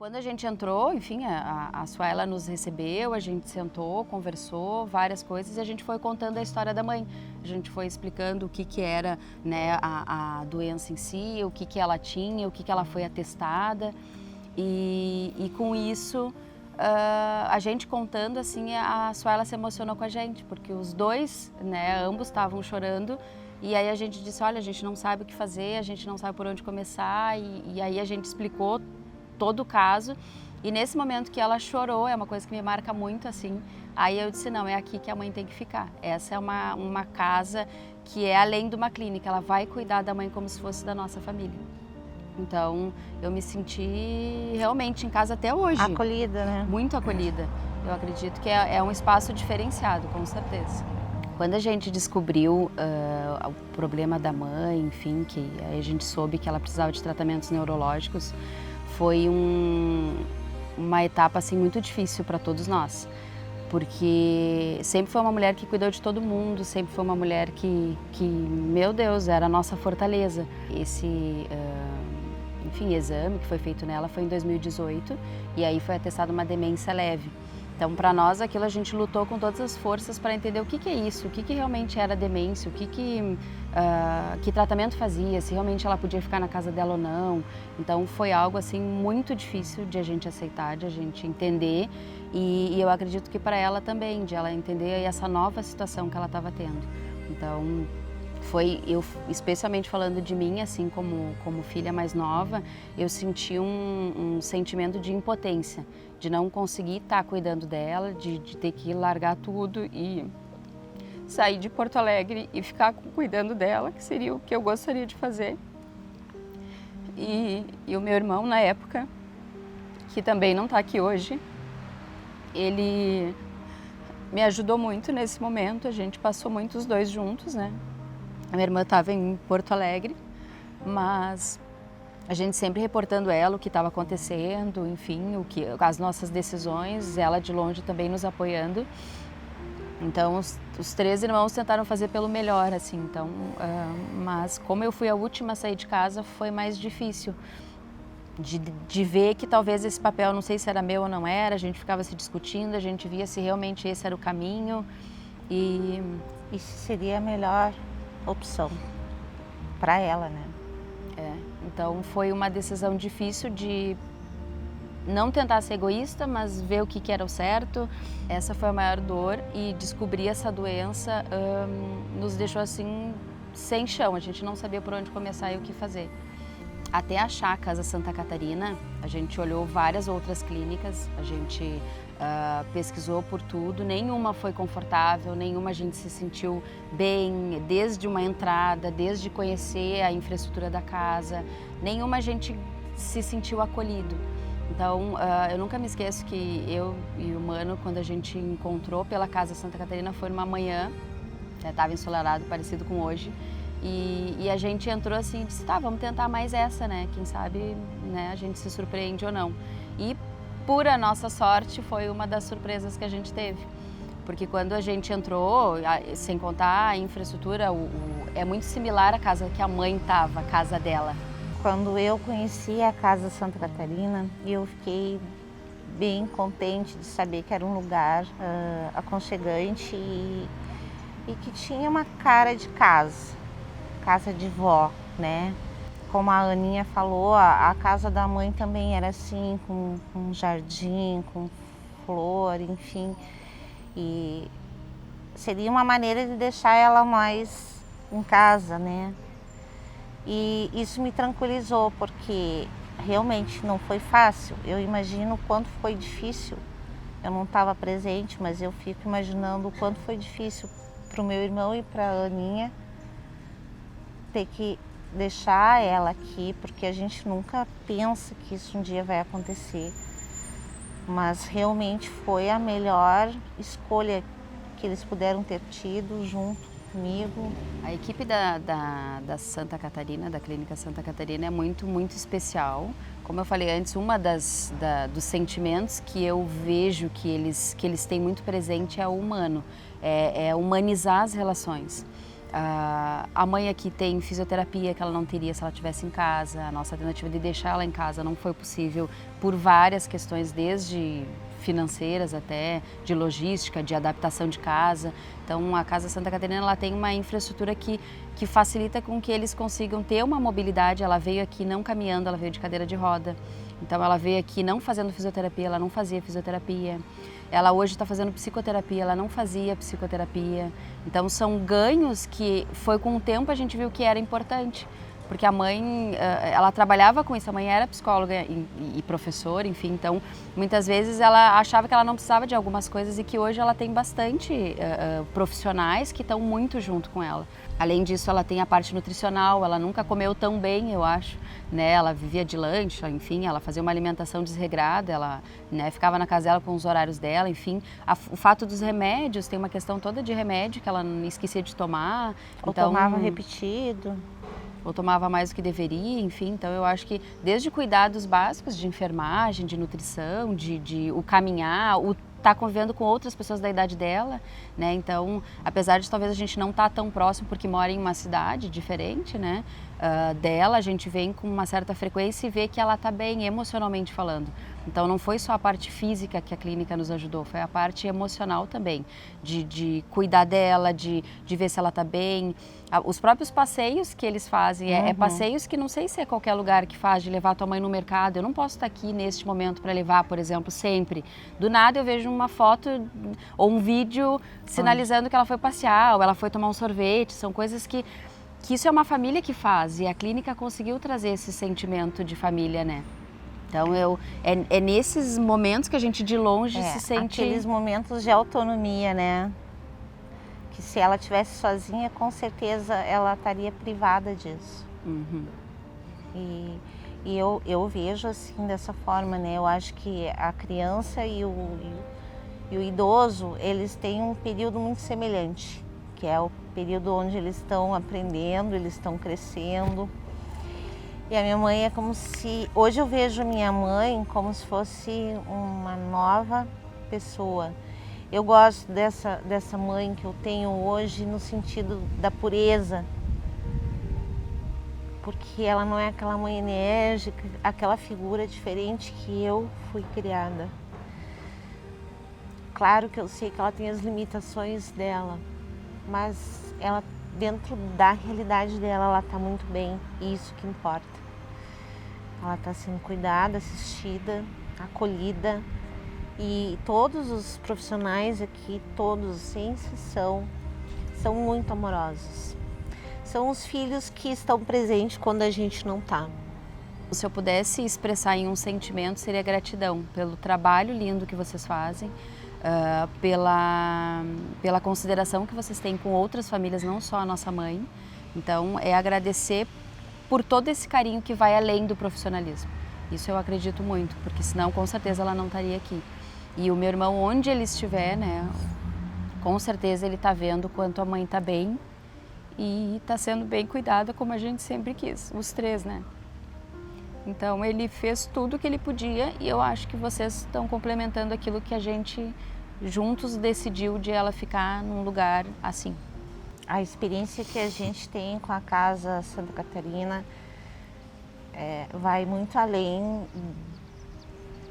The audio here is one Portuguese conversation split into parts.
Quando a gente entrou, enfim, a Suela nos recebeu, a gente sentou, conversou, várias coisas, e a gente foi contando a história da mãe. A gente foi explicando o que era, né, a doença em si, o que ela tinha, o que ela foi atestada. E com isso, a gente contando, assim, a Suela se emocionou com a gente, porque os dois, né, ambos estavam chorando. E aí a gente disse, olha, a gente não sabe o que fazer, a gente não sabe por onde começar, e aí a gente explicou todo o caso, e nesse momento que ela chorou, é uma coisa que me marca muito, assim, aí eu disse, não, é aqui que a mãe tem que ficar. Essa é uma casa que é além de uma clínica, ela vai cuidar da mãe como se fosse da nossa família. Então, eu me senti realmente em casa até hoje. Acolhida, né? Muito acolhida. Eu acredito que é um espaço diferenciado, com certeza. Quando a gente descobriu o problema da mãe, enfim, que aí a gente soube que ela precisava de tratamentos neurológicos, foi uma etapa assim muito difícil para todos nós, porque sempre foi uma mulher que cuidou de todo mundo, sempre foi uma mulher que meu Deus, era a nossa fortaleza. Esse enfim, exame que foi feito nela foi em 2018 e aí foi atestada uma demência leve. Então, para nós, aquilo a gente lutou com todas as forças para entender o que é isso, o que realmente era demência, que tratamento fazia, se realmente ela podia ficar na casa dela ou não. Então, foi algo assim muito difícil de a gente aceitar, de a gente entender, e eu acredito que para ela também, de ela entender essa nova situação que ela estava tendo. Então, eu, especialmente falando de mim, assim, como filha mais nova, eu senti um sentimento de impotência, de não conseguir estar cuidando dela, de ter que largar tudo e sair de Porto Alegre e ficar cuidando dela, que seria o que eu gostaria de fazer. E o meu irmão, na época, que também não está aqui hoje, ele me ajudou muito nesse momento, a gente passou muito os dois juntos, né? A minha irmã estava em Porto Alegre, mas a gente sempre reportando ela o que estava acontecendo, enfim, as nossas decisões, ela de longe também nos apoiando. Então, os três irmãos tentaram fazer pelo melhor, assim, então, mas como eu fui a última a sair de casa, foi mais difícil de ver que talvez esse papel, não sei se era meu ou não era, a gente ficava se discutindo, a gente via se realmente esse era o caminho e se seria a melhor opção para ela, né? Então foi uma decisão difícil de não tentar ser egoísta, mas ver o que era o certo. Essa foi a maior dor, e descobrir essa doença nos deixou assim sem chão, a gente não sabia por onde começar e o que fazer. Até achar a Casa Santa Catarina, a gente olhou várias outras clínicas, a gente pesquisou por tudo, nenhuma foi confortável, nenhuma a gente se sentiu bem, desde uma entrada, desde conhecer a infraestrutura da casa, nenhuma a gente se sentiu acolhido. Então, eu nunca me esqueço que eu e o Mano, quando a gente encontrou pela Casa Santa Catarina, foi numa manhã, estava ensolarado, parecido com hoje, e a gente entrou assim e disse, tá, vamos tentar mais essa, né? Quem sabe, né, a gente se surpreende ou não. E, por a nossa sorte, foi uma das surpresas que a gente teve. Porque quando a gente entrou, sem contar a infraestrutura, é muito similar à casa que a mãe estava, a casa dela. Quando eu conheci a Casa Santa Catarina, eu fiquei bem contente de saber que era um lugar aconchegante e que tinha uma cara de casa de vó, né? Como a Aninha falou, a casa da mãe também era assim, com um jardim, com flor, enfim. E seria uma maneira de deixar ela mais em casa, né? E isso me tranquilizou, porque realmente não foi fácil. Eu imagino o quanto foi difícil. Eu não estava presente, mas eu fico imaginando o quanto foi difícil para o meu irmão e para a Aninha ter que deixar ela aqui, porque a gente nunca pensa que isso um dia vai acontecer. Mas realmente foi a melhor escolha que eles puderam ter tido junto comigo. A equipe da Santa Catarina, da Clínica Santa Catarina, é muito, muito especial. Como eu falei antes, dos sentimentos que eu vejo que eles têm muito presente é o humano, é humanizar as relações. A mãe aqui tem fisioterapia que ela não teria se ela estivesse em casa. A nossa alternativa de deixar ela em casa não foi possível por várias questões, desde financeiras até de logística, de adaptação de casa. Então a Casa Santa Catarina ela tem uma infraestrutura que facilita com que eles consigam ter uma mobilidade. Ela veio aqui não caminhando, ela veio de cadeira de roda. Então ela veio aqui não fazendo fisioterapia, ela não fazia fisioterapia. Ela hoje está fazendo psicoterapia, ela não fazia psicoterapia. Então são ganhos que foi com o tempo a gente viu que era importante. Porque a mãe, ela trabalhava com isso, a mãe era psicóloga e professora, enfim, então muitas vezes ela achava que ela não precisava de algumas coisas e que hoje ela tem bastante profissionais que estão muito junto com ela. Além disso, ela tem a parte nutricional, ela nunca comeu tão bem, eu acho, né? Ela vivia de lanche, enfim, ela fazia uma alimentação desregrada, ela, né, ficava na casa dela com os horários dela, enfim. O fato dos remédios, tem uma questão toda de remédio que ela esquecia de tomar. Ou então, tomava repetido. Ou tomava mais do que deveria, enfim. Então eu acho que desde cuidados básicos de enfermagem, de nutrição, de o caminhar, o estar convivendo com outras pessoas da idade dela, né? Então, apesar de talvez a gente não estar tão próximo porque mora em uma cidade diferente, né? Dela, a gente vem com uma certa frequência e vê que ela está bem emocionalmente falando. Então não foi só a parte física que a clínica nos ajudou, foi a parte emocional também, de cuidar dela, de ver se ela está bem. Os próprios passeios que eles fazem, é passeios que não sei se é qualquer lugar que faz, de levar tua mãe no mercado. Eu não posso estar aqui neste momento para levar, por exemplo, sempre. Do nada eu vejo uma foto ou um vídeo sinalizando que ela foi passear, ou ela foi tomar um sorvete. São coisas que isso é uma família que faz, e a clínica conseguiu trazer esse sentimento de família, né? Então, é nesses momentos que a gente de longe se sente... Aqueles momentos de autonomia, né? Que se ela estivesse sozinha, com certeza ela estaria privada disso. Uhum. E eu vejo assim, dessa forma, né? Eu acho que a criança e o idoso, eles têm um período muito semelhante, que é o período onde eles estão aprendendo, eles estão crescendo. E a minha mãe é como se... Hoje eu vejo minha mãe como se fosse uma nova pessoa. Eu gosto dessa mãe que eu tenho hoje no sentido da pureza. Porque ela não é aquela mãe enérgica, aquela figura diferente que eu fui criada. Claro que eu sei que ela tem as limitações dela, mas ela, dentro da realidade dela, ela está muito bem, e isso que importa. Ela está sendo cuidada, assistida, acolhida, e todos os profissionais aqui, todos, sem exceção, são muito amorosos. São os filhos que estão presentes quando a gente não está. Se eu pudesse expressar em um sentimento, seria gratidão pelo trabalho lindo que vocês fazem, pela consideração que vocês têm com outras famílias, não só a nossa mãe. Então, é agradecer por todo esse carinho que vai além do profissionalismo. Isso eu acredito muito, porque senão, com certeza, ela não estaria aqui. E o meu irmão, onde ele estiver, né, com certeza ele está vendo quanto a mãe está bem e está sendo bem cuidada, como a gente sempre quis, os três, né? Então, ele fez tudo o que ele podia, e eu acho que vocês estão complementando aquilo que a gente juntos decidiu de ela ficar num lugar assim. A experiência que a gente tem com a Casa Santa Catarina vai muito além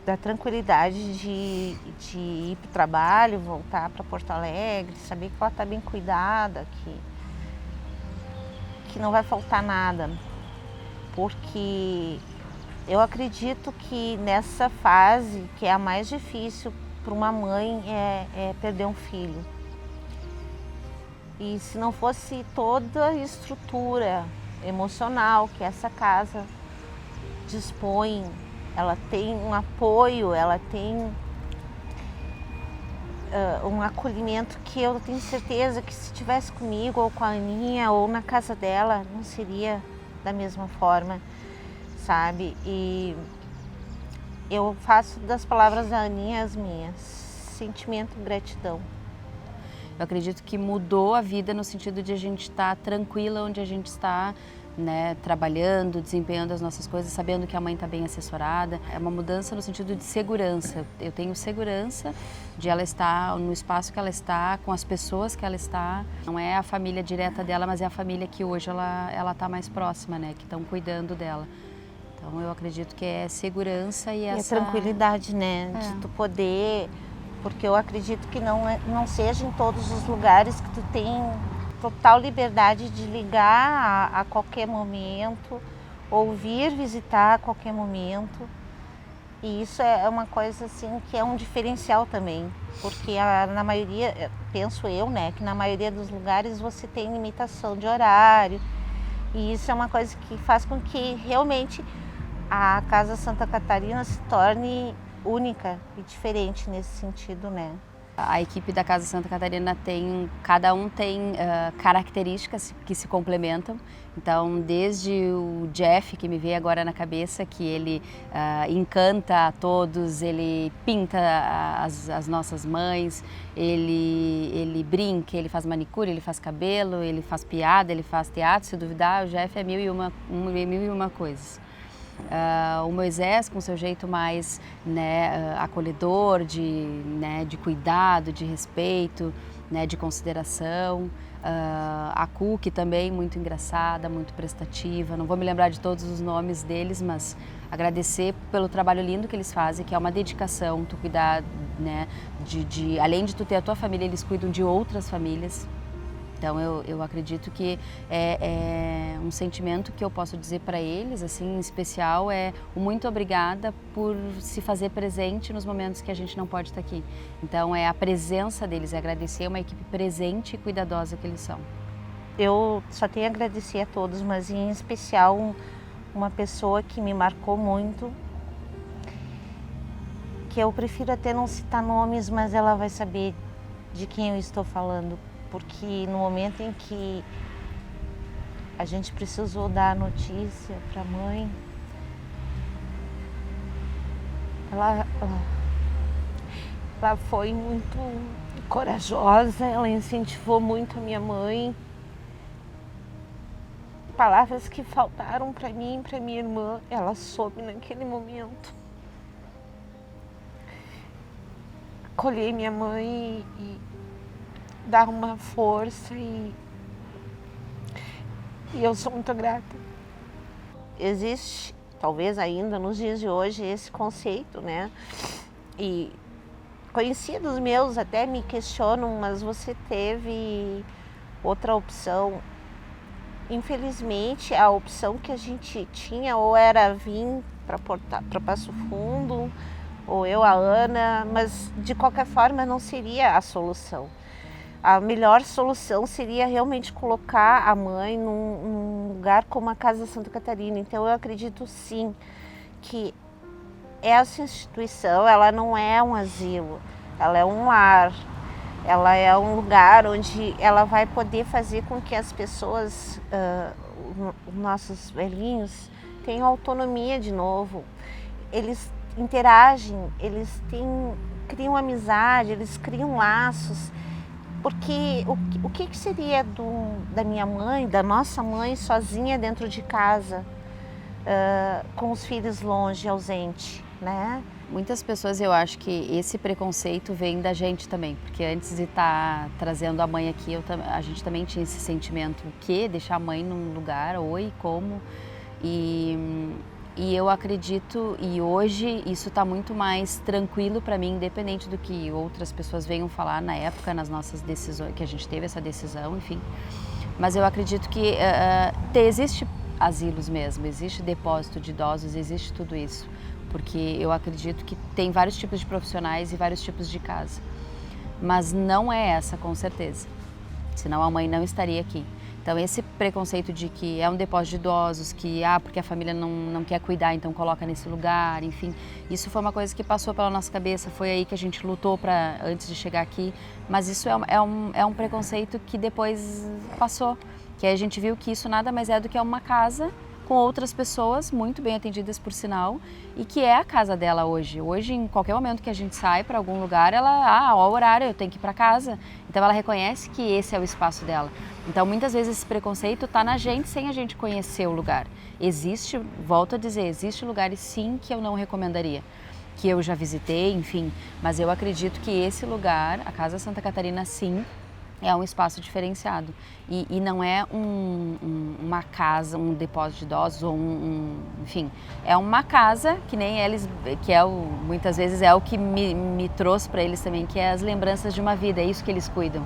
da tranquilidade de ir para o trabalho, voltar para Porto Alegre, saber que ela está bem cuidada, que não vai faltar nada, porque eu acredito que nessa fase, que é a mais difícil para uma mãe, é perder um filho. E se não fosse toda a estrutura emocional que essa casa dispõe, ela tem um apoio, ela tem um acolhimento que eu tenho certeza que se estivesse comigo ou com a Aninha ou na casa dela, não seria da mesma forma, sabe? E eu faço das palavras da Aninha as minhas. Sentimento de gratidão. Eu acredito que mudou a vida no sentido de a gente estar tranquila onde a gente está, né, trabalhando, desempenhando as nossas coisas, sabendo que a mãe está bem assessorada. É uma mudança no sentido de segurança. Eu tenho segurança de ela estar no espaço que ela está, com as pessoas que ela está. Não é a família direta dela, mas é a família que hoje ela está mais próxima, né, que estão cuidando dela. Então eu acredito que é segurança e essa... E a tranquilidade, né, de tu poder, porque eu acredito que não seja em todos os lugares que tu tem total liberdade de ligar a qualquer momento, ou vir visitar a qualquer momento. E isso é uma coisa assim que é um diferencial também, porque na maioria, penso eu, né, que na maioria dos lugares você tem limitação de horário, e isso é uma coisa que faz com que realmente a Casa Santa Catarina se torne única e diferente nesse sentido, né? A equipe da Casa Santa Catarina cada um tem características que se complementam. Então, desde o Jeff, que me veio agora na cabeça, que ele encanta a todos, ele pinta as nossas mães, ele brinca, ele faz manicure, ele faz cabelo, ele faz piada, ele faz teatro. Se duvidar, o Jeff é mil e uma coisas. O Moisés, com seu jeito mais, né, acolhedor, de cuidado, de respeito, né, de consideração. A Cookie também, muito engraçada, muito prestativa. Não vou me lembrar de todos os nomes deles, mas agradecer pelo trabalho lindo que eles fazem, que é uma dedicação, tu cuidar, né, além de tu ter a tua família, eles cuidam de outras famílias. Então eu acredito que é um sentimento que eu posso dizer para eles, assim, em especial, é o muito obrigada por se fazer presente nos momentos que a gente não pode estar aqui. Então é a presença deles, é agradecer uma equipe presente e cuidadosa que eles são. Eu só tenho a agradecer a todos, mas em especial uma pessoa que me marcou muito, que eu prefiro até não citar nomes, mas ela vai saber de quem eu estou falando. Porque no momento em que a gente precisou dar a notícia para a mãe, ela foi muito corajosa, ela incentivou muito a minha mãe. Palavras que faltaram para mim e para minha irmã, ela soube naquele momento. Acolher minha mãe e dar uma força e eu sou muito grata. Existe, talvez ainda nos dias de hoje, esse conceito, né? E conhecidos meus até me questionam, mas você teve outra opção. Infelizmente, a opção que a gente tinha ou era vir para Passo Fundo, ou eu, a Ana, mas de qualquer forma não seria a solução. A melhor solução seria realmente colocar a mãe num lugar como a Casa Santa Catarina. Então eu acredito sim que essa instituição, ela não é um asilo, ela é um lar, ela é um lugar onde ela vai poder fazer com que as pessoas, os nossos velhinhos, tenham autonomia de novo. Eles interagem, eles criam amizade, eles criam laços. Porque o que seria da minha mãe, da nossa mãe, sozinha dentro de casa, com os filhos longe, ausente, né? Muitas pessoas, eu acho que esse preconceito vem da gente também, porque antes de estar trazendo a mãe aqui, a gente também tinha esse sentimento, o quê? Deixar a mãe num lugar, oi, como? E eu acredito, e hoje isso está muito mais tranquilo para mim, independente do que outras pessoas venham falar na época, nas nossas decisões, que a gente teve essa decisão, enfim. Mas eu acredito que existe asilos mesmo, existe depósito de idosos, existe tudo isso. Porque eu acredito que tem vários tipos de profissionais e vários tipos de casa. Mas não é essa, com certeza. Senão a mãe não estaria aqui. Então esse preconceito de que é um depósito de idosos, que porque a família não quer cuidar, então coloca nesse lugar, enfim. Isso foi uma coisa que passou pela nossa cabeça, foi aí que a gente lutou antes de chegar aqui. Mas isso é um preconceito que depois passou. Que aí a gente viu que isso nada mais é do que uma casa com outras pessoas muito bem atendidas, por sinal, e que é a casa dela hoje. Hoje, em qualquer momento que a gente sai para algum lugar, ela, ó, o horário, eu tenho que ir para casa. Então ela reconhece que esse é o espaço dela. Então muitas vezes esse preconceito está na gente sem a gente conhecer o lugar. Existe, volto a dizer, existe lugares sim que eu não recomendaria, que eu já visitei, enfim, mas eu acredito que esse lugar, a Casa Santa Catarina, sim, é um espaço diferenciado e não é uma casa, um depósito de idosos ou enfim, é uma casa que nem eles, que é muitas vezes é o que me trouxe para eles também, que é as lembranças de uma vida, é isso que eles cuidam.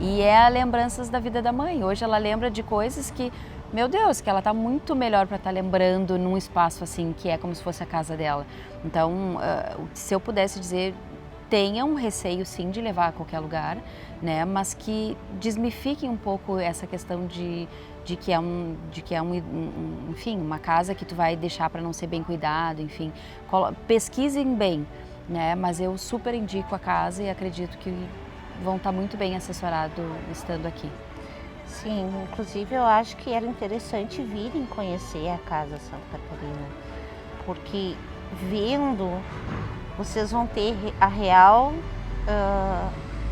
E é as lembranças da vida da mãe. Hoje ela lembra de coisas que, meu Deus, que ela está muito melhor para estar lembrando num espaço assim, que é como se fosse a casa dela. Então, se eu pudesse dizer, tenham um receio sim de levar a qualquer lugar, né? Mas que desmifiquem um pouco essa questão de que é enfim, uma casa que tu vai deixar para não ser bem cuidado, enfim. Pesquisem bem, né? Mas eu super indico a casa e acredito que vão estar muito bem assessorados estando aqui. Sim, inclusive eu acho que era interessante virem conhecer a Casa Santa Catarina, porque vendo vocês vão ter a real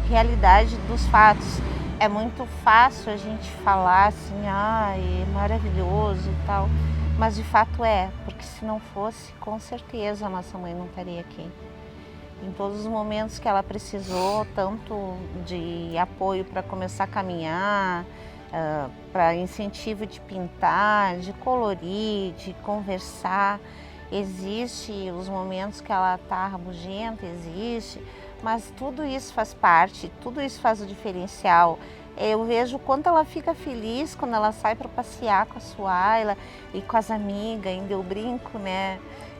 realidade dos fatos. É muito fácil a gente falar assim, é maravilhoso e tal, mas de fato porque se não fosse, com certeza a nossa mãe não estaria aqui. Em todos os momentos que ela precisou, tanto de apoio para começar a caminhar, para incentivo de pintar, de colorir, de conversar, existe os momentos que ela está rabugenta, existe, mas tudo isso faz parte, tudo isso faz o diferencial. Eu vejo o quanto ela fica feliz quando ela sai para passear com a Suaila e com as amigas, ainda eu brinco, né?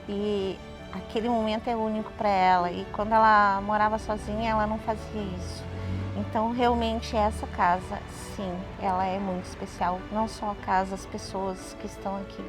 E aquele momento é único para ela, e quando ela morava sozinha, ela não fazia isso. Então, realmente, essa casa, sim, ela é muito especial, não só a casa, as pessoas que estão aqui.